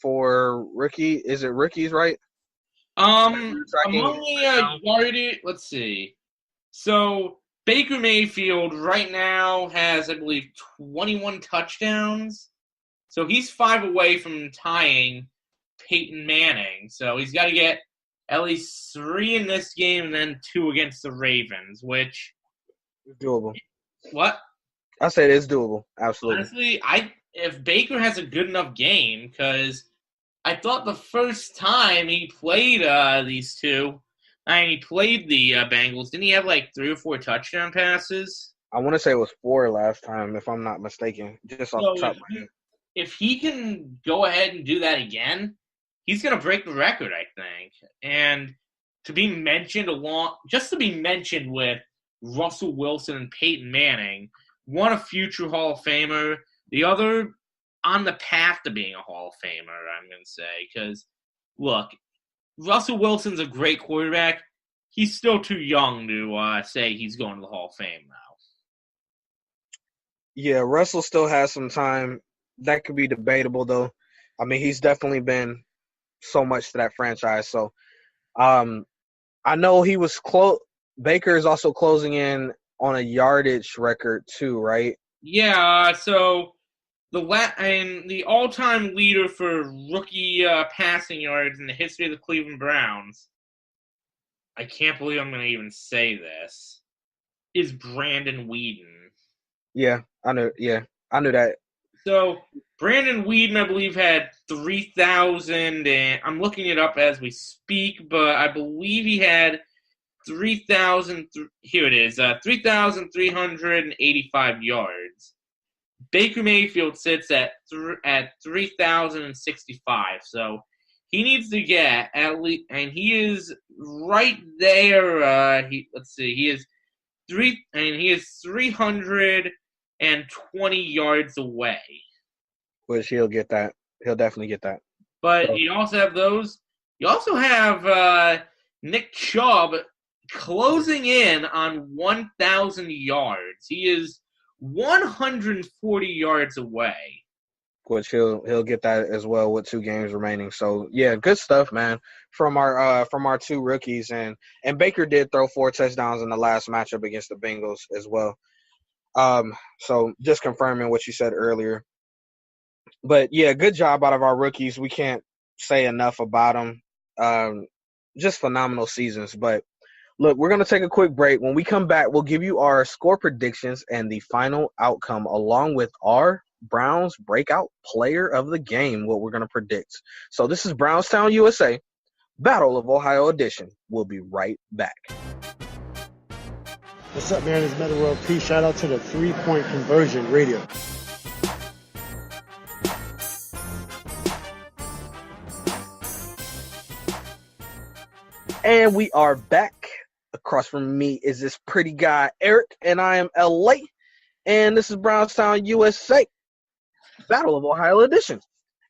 for rookie? Is it rookies, right? Among the yardage, let's see. So Baker Mayfield right now has, I believe, 21 touchdowns. So he's 5 away from tying Peyton Manning. So he's got to get at least 3 in this game and then 2 against the Ravens, which is doable. What? I said it's doable. Absolutely. Honestly, if Baker has a good enough game, because I thought the first time he played these two, he played the Bengals, didn't he have like 3 or 4 touchdown passes? I want to say it was 4 last time, if I'm not mistaken. Just off the top of my head. If he can go ahead and do that again, he's going to break the record, I think. And to be mentioned with Russell Wilson and Peyton Manning, one a future Hall of Famer, the other on the path to being a Hall of Famer, I'm going to say. Because, look, Russell Wilson's a great quarterback. He's still too young to say he's going to the Hall of Fame now. Yeah, Russell still has some time. That could be debatable, though. I mean, he's definitely been so much to that franchise. So, I know he was close. Baker is also closing in on a yardage record too, right? Yeah. So the all-time leader for rookie passing yards in the history of the Cleveland Browns, I can't believe I'm going to even say this, is Brandon Weeden. Yeah, I knew that. So Brandon Weeden, I believe, had 3,000, and I'm looking it up as we speak, but I believe he had 3,000. Here it is, 3,385 yards. Baker Mayfield sits at 3,065. So he needs to get at least, and he is right there. He is 320 yards away. Which he'll get that. He'll definitely get that. But you also have those. You also have Nick Chubb closing in on 1,000 yards. He is 140 yards away. Which he'll get that as well with 2 games remaining. So yeah, good stuff, man. From our 2 rookies, and Baker did throw 4 touchdowns in the last matchup against the Bengals as well. So just confirming what you said earlier. But yeah, good job out of our rookies. We can't say enough about them. Just phenomenal seasons. But look, we're going to take a quick break. When we come back, we'll give you our score predictions and the final outcome, along with our Browns breakout player of the game, what we're going to predict. So this is Brownstown, USA, Battle of Ohio edition. We'll be right back. What's up, man? It's Metal World Peace. Shout out to the 3-Point Conversion Radio. And we are back. Across from me is this pretty guy, Eric, and I am LA. And this is Brownstown, USA, Battle of Ohio edition.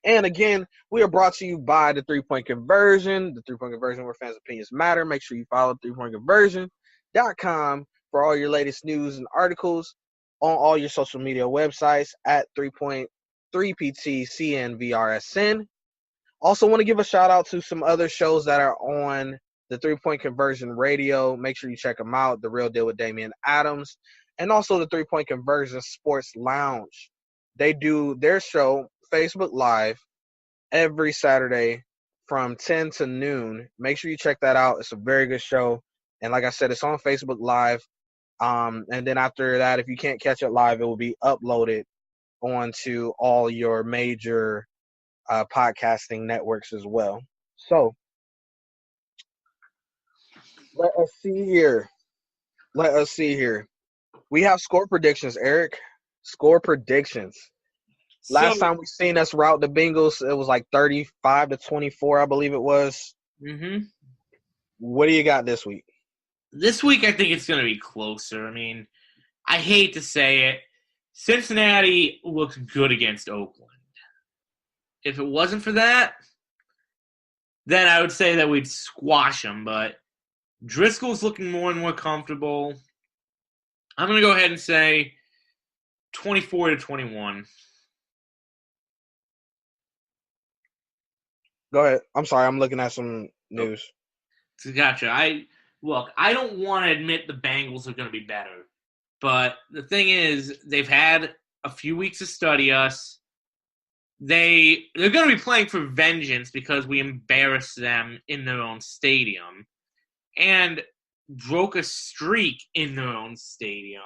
And again, we are brought to you by the 3-Point Conversion. The 3-Point Conversion, where fans' opinions matter. Make sure you follow 3pointconversion.com for all your latest news and articles on all your social media websites at 3.3PTCNVRSN. Also want to give a shout out to some other shows that are on the 3-Point Conversion Radio. Make sure you check them out. The Real Deal with Damian Adams, and also the 3-Point Conversion Sports Lounge. They do their show Facebook Live every Saturday from 10 to noon. Make sure you check that out. It's a very good show. And like I said, it's on Facebook Live. And then after that, if you can't catch it live, it will be uploaded onto all your major podcasting networks as well. So let us see here. We have score predictions, Eric. Score predictions. Last time we seen us rout the Bengals, it was like 35-24, I believe it was. Mm-hmm. What do you got this week? This week, I think it's going to be closer. I mean, I hate to say it. Cincinnati looks good against Oakland. If it wasn't for that, then I would say that we'd squash them. But Driscoll's looking more and more comfortable. I'm going to go ahead and say 24-21. Go ahead. I'm sorry. I'm looking at some news. Gotcha. I don't want to admit the Bengals are going to be better. But the thing is, they've had a few weeks to study us. They're going to be playing for vengeance because we embarrassed them in their own stadium and broke a streak in their own stadium.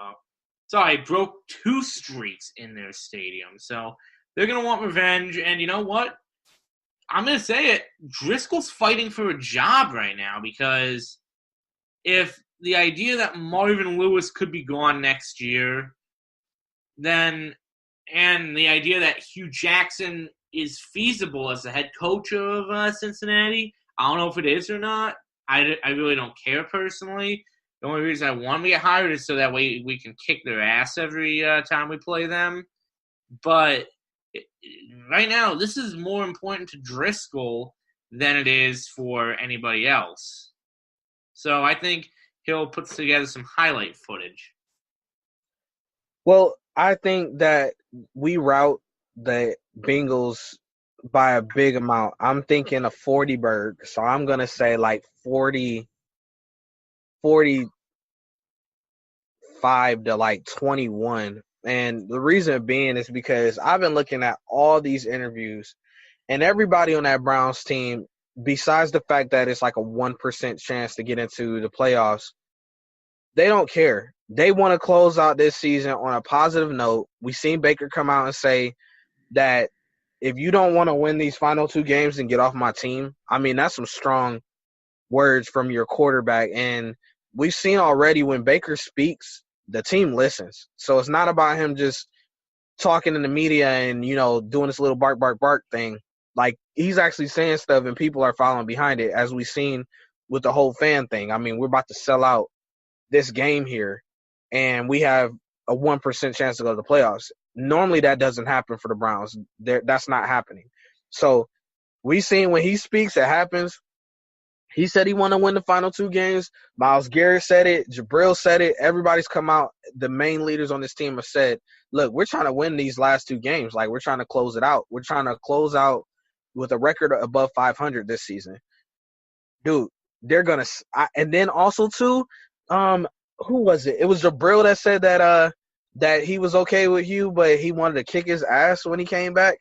Sorry, broke 2 streaks in their stadium. So they're going to want revenge. And you know what? I'm going to say it. Driscoll's fighting for a job right now because if the idea that Marvin Lewis could be gone next year, then and the idea that Hugh Jackson is feasible as the head coach of Cincinnati, I don't know if it is or not. I really don't care personally. The only reason I want to get hired is so that way we can kick their ass every time we play them. But right now, this is more important to Driscoll than it is for anybody else. So I think he'll put together some highlight footage. Well, I think that we route the Bengals by a big amount. I'm thinking a 40-burg, so I'm going to say like 45 to like 21. And the reason being is because I've been looking at all these interviews, and everybody on that Browns team, besides the fact that it's like a 1% chance to get into the playoffs, they don't care. They want to close out this season on a positive note. We've seen Baker come out and say that if you don't want to win these final 2 games and get off my team, I mean, that's some strong words from your quarterback. And we've seen already when Baker speaks, the team listens. So it's not about him just talking in the media and, doing this little bark, bark, bark thing. Like, he's actually saying stuff and people are following behind it, as we've seen with the whole fan thing. I mean, we're about to sell out this game here, and we have a 1% chance to go to the playoffs. Normally that doesn't happen for the Browns. That's not happening. So we seen when he speaks, it happens. He said he want to win the final 2 games. Myles Garrett said it. Jabril said it. Everybody's come out. The main leaders on this team have said, look, we're trying to win these last 2 games. Like, we're trying to close it out. We're trying to close out with a record above 500 this season. Dude, they're going to – and then also, too, who was it? It was Jabril that said that he was okay with Hugh, but he wanted to kick his ass when he came back.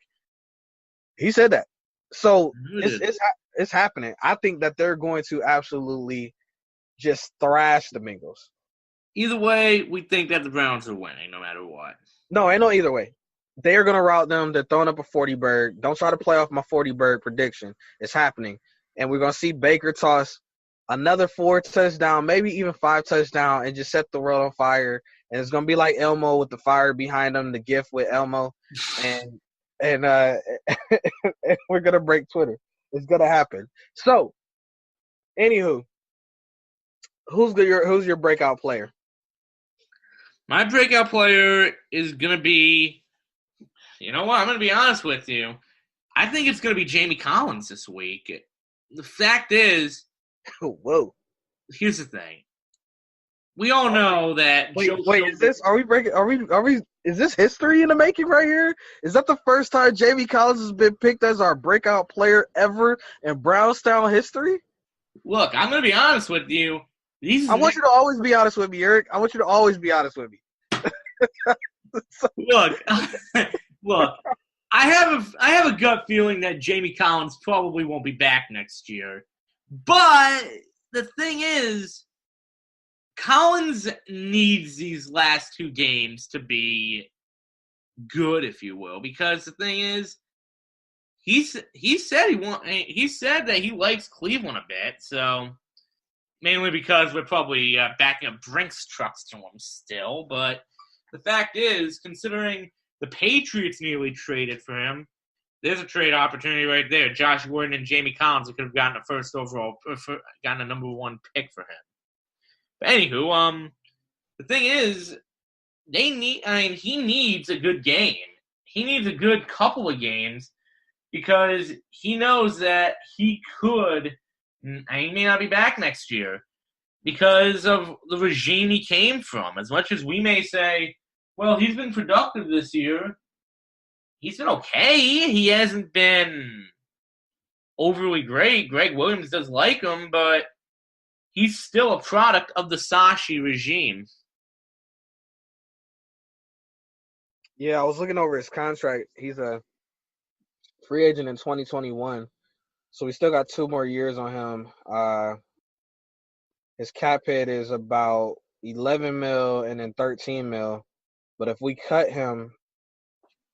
He said that. So it's happening. I think that they're going to absolutely just thrash the Bengals. Either way, we think that the Browns are winning no matter what. No, ain't no either way. They're going to rout them. They're throwing up a 40-burg. Don't try to play off my 40-burg prediction. It's happening. And we're going to see Baker toss another 4 touchdown, maybe even 5 touchdown, and just set the world on fire. And it's going to be like Elmo with the fire behind him, the GIF with Elmo. And we're going to break Twitter. It's going to happen. So, anywho, who's your breakout player? My breakout player is going to be, you know what, I'm going to be honest with you. I think it's going to be Jamie Collins this week. The fact is, whoa. Here's the thing. We all know that. Wait, is this? Is this history in the making right here? Is that the first time Jamie Collins has been picked as our breakout player ever in BrownsTown history? Look, I'm going to be honest with you. I want you to always be honest with me, Eric. I want you to always be honest with me. Look, I have a gut feeling that Jamie Collins probably won't be back next year. But the thing is, Collins needs these last 2 games to be good, if you will, because the thing is, he said that he likes Cleveland a bit, so mainly because we're probably backing up Brinks trucks to him still. But the fact is, considering The Patriots nearly traded for him. There's a trade opportunity right there. Josh Gordon and Jamie Collins could have gotten a first overall, gotten a number 1 pick for him. But anywho, the thing is, he needs a good game. He needs a good couple of games because he knows that he may not be back next year because of the regime he came from. As much as we may say, well, he's been productive this year, he's been okay. He hasn't been overly great. Greg Williams does like him, but he's still a product of the Sashi regime. Yeah, I was looking over his contract. He's a free agent in 2021, so we still got 2 more years on him. His cap hit is about 11 mil and then 13 mil. But if we cut him,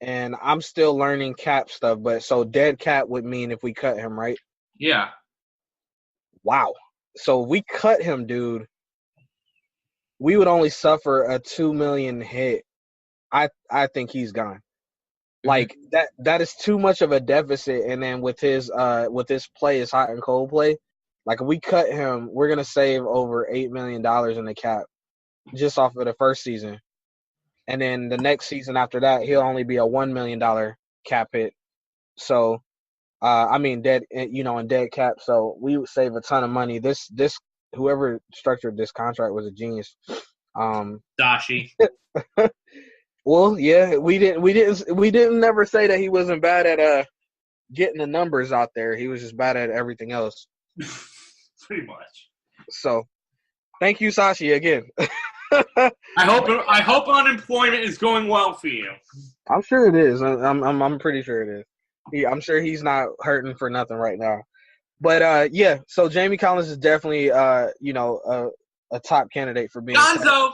and I'm still learning cap stuff, but so dead cap would mean if we cut him, right? Yeah. Wow. So if we cut him, dude, we would only suffer a $2 million hit. I think he's gone. Like that is too much of a deficit. And then with his play, his hot and cold play, like if we cut him, we're gonna save over $8 million in the cap just off of the first season. And then the next season after that, he'll only be a $1 million cap hit. So, in dead cap. So we would save a ton of money. This whoever structured this contract was a genius. Dashi. Well, yeah, we didn't never say that he wasn't bad at getting the numbers out there. He was just bad at everything else. Pretty much. So, thank you, Sashi, again. I hope unemployment is going well for you. I'm sure it is. I'm pretty sure it is. I'm sure he's not hurting for nothing right now. But yeah, so Jamie Collins is definitely a top candidate for being Gonzo.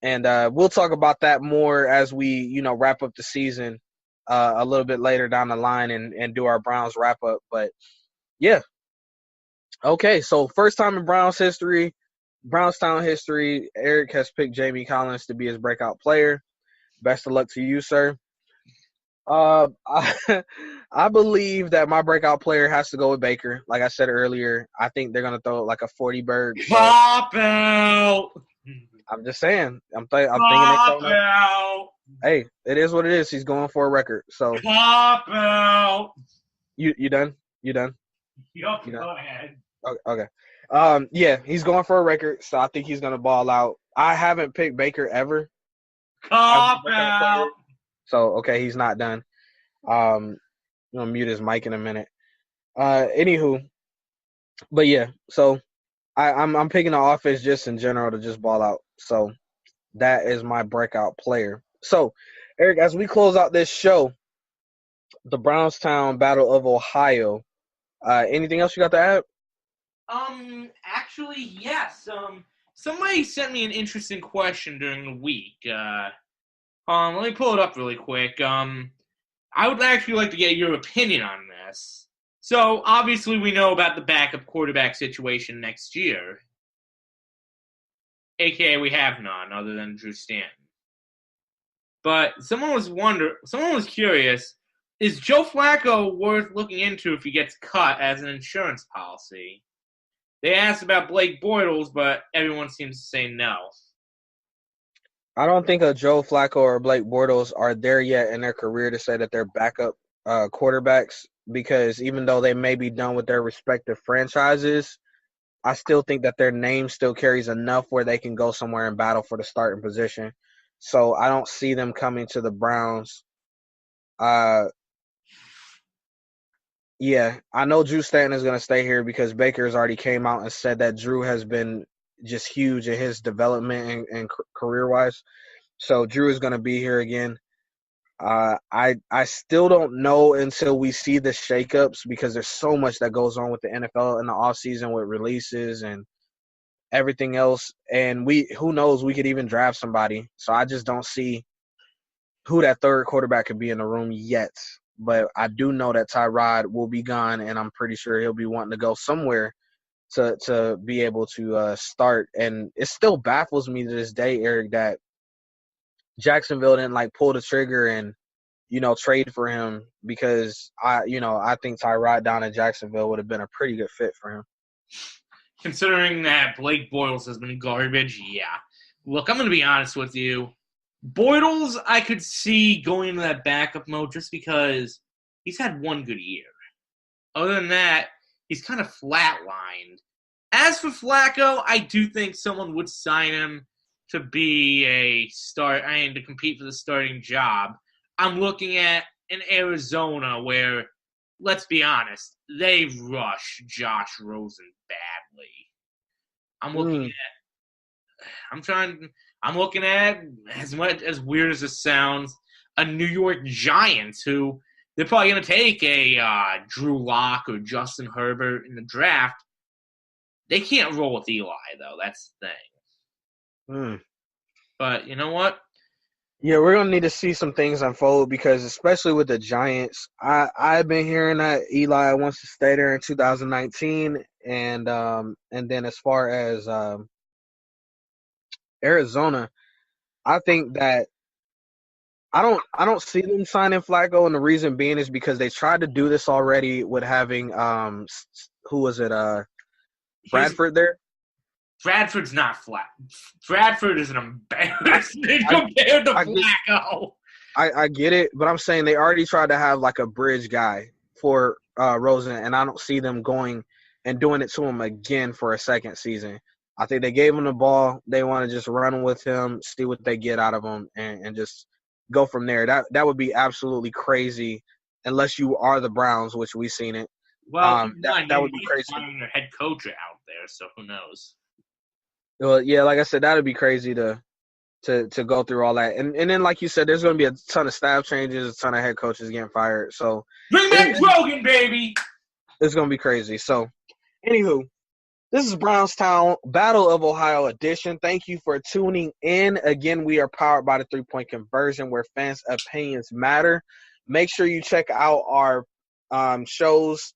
And we'll talk about that more as we, wrap up the season a little bit later down the line and do our Browns wrap up. But yeah. Okay, so first time in Brownstown history, Eric has picked Jamie Collins to be his breakout player. Best of luck to you, sir. I believe that my breakout player has to go with Baker. Like I said earlier, I think they're going to throw like a 40-bird. Pop out! I'm just saying. I'm thinking Pop out! Hey, it is what it is. He's going for a record. So Pop out! You done? You done? Yup, go ahead. Okay. Yeah, he's going for a record, so I think he's going to ball out. I haven't picked Baker ever. Pop out! So, okay, he's not done. I'm going to mute his mic in a minute. Anywho, but yeah, so I'm picking the offense just in general to just ball out. So that is my breakout player. So, Eric, as we close out this show, the Brownstown Battle of Ohio, anything else you got to add? Actually, yes. Somebody sent me an interesting question during the week. Let me pull it up really quick. I would actually like to get your opinion on this. So, obviously, we know about the backup quarterback situation next year. AKA, we have none other than Drew Stanton. But someone was curious, is Joe Flacco worth looking into if he gets cut as an insurance policy? They asked about Blake Bortles, but everyone seems to say no. I don't think a Joe Flacco or Blake Bortles are there yet in their career to say that they're backup quarterbacks, because even though they may be done with their respective franchises, I still think that their name still carries enough where they can go somewhere and battle for the starting position. So I don't see them coming to the Browns. Yeah, I know Drew Stanton is going to stay here because Baker's already came out and said that Drew has been just huge in his development and career-wise. So Drew is going to be here again. I still don't know until we see the shakeups, because there's so much that goes on with the NFL in the offseason with releases and everything else. And who knows, we could even draft somebody. So I just don't see who that third quarterback could be in the room yet. But I do know that Tyrod will be gone, and I'm pretty sure he'll be wanting to go somewhere to be able to start. And it still baffles me to this day, Eric, that Jacksonville didn't like pull the trigger and, trade for him, because I think Tyrod down in Jacksonville would have been a pretty good fit for him. Considering that Blake Bortles has been garbage, yeah. Look, I'm going to be honest with you. Bortles, I could see going into that backup mode just because he's had one good year. Other than that, he's kind of flatlined. As for Flacco, I do think someone would sign him to be to compete for the starting job. I'm looking at in Arizona where, let's be honest, they rush Josh Rosen badly. I'm looking at, as much as weird as it sounds, a New York Giants who they're probably going to take a Drew Lock or Justin Herbert in the draft. They can't roll with Eli, though. That's the thing. But you know what? Yeah, we're going to need to see some things unfold, because especially with the Giants, I've been hearing that Eli wants to stay there in 2019. And then as far as Arizona, I think that I don't see them signing Flacco, and the reason being is because they tried to do this already with having who was it? Bradford there. Bradford's not flat. Bradford is an embarrassment compared to Flacco. I get it, but I'm saying they already tried to have like a bridge guy for Rosen, and I don't see them going and doing it to him again for a second season. I think they gave him the ball. They want to just run with him, see what they get out of him, and just go from there. That would be absolutely crazy, unless you are the Browns, which we've seen it. Well, that would be crazy. Their head coach out there, so who knows? Well, yeah, like I said, that would be crazy to go through all that, and then like you said, there's going to be a ton of staff changes, a ton of head coaches getting fired. So bring back Rogan, baby. It's going to be crazy. So, anywho, this is Brownstown Battle of Ohio edition. Thank you for tuning in. Again, we are powered by the 3-Point Conversion, where fans' opinions matter. Make sure you check out our shows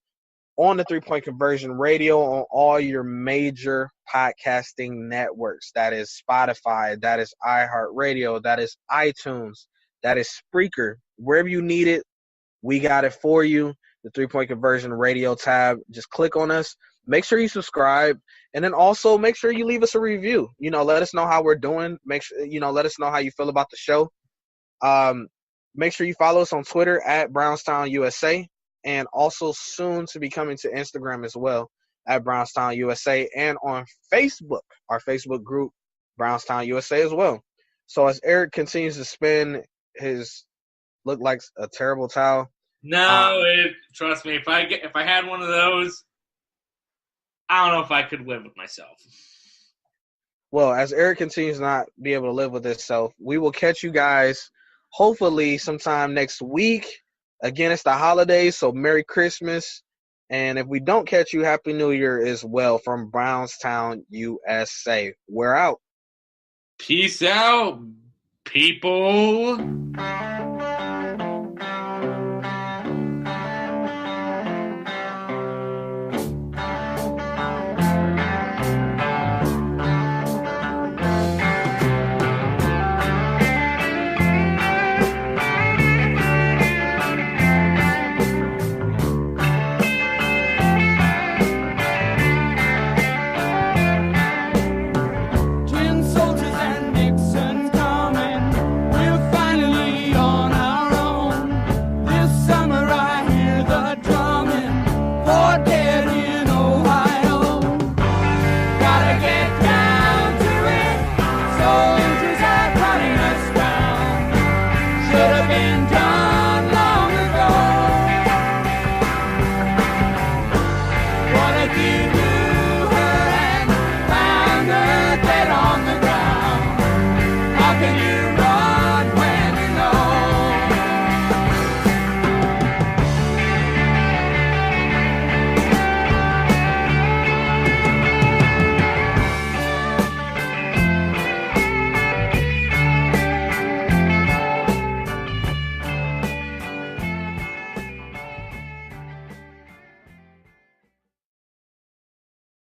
on the 3-Point Conversion Radio on all your major podcasting networks. That is Spotify, that is iHeartRadio, that is iTunes, that is Spreaker. Wherever you need it, we got it for you. The 3-Point Conversion Radio tab. Just click on us. Make sure you subscribe, and then also make sure you leave us a review. Let us know how we're doing. Make sure let us know how you feel about the show. Make sure you follow us on Twitter at BrownsTownUSA. And also soon to be coming to Instagram as well at BrownsTownUSA, and on Facebook, our Facebook group, BrownsTownUSA as well. So as Eric continues to spin his look like a terrible towel. No, trust me, if I had one of those, I don't know if I could live with myself. Well, as Eric continues to not be able to live with himself, we will catch you guys hopefully sometime next week. Again, it's the holidays, so Merry Christmas. And if we don't catch you, Happy New Year as well from Brownstown, USA. We're out. Peace out, people.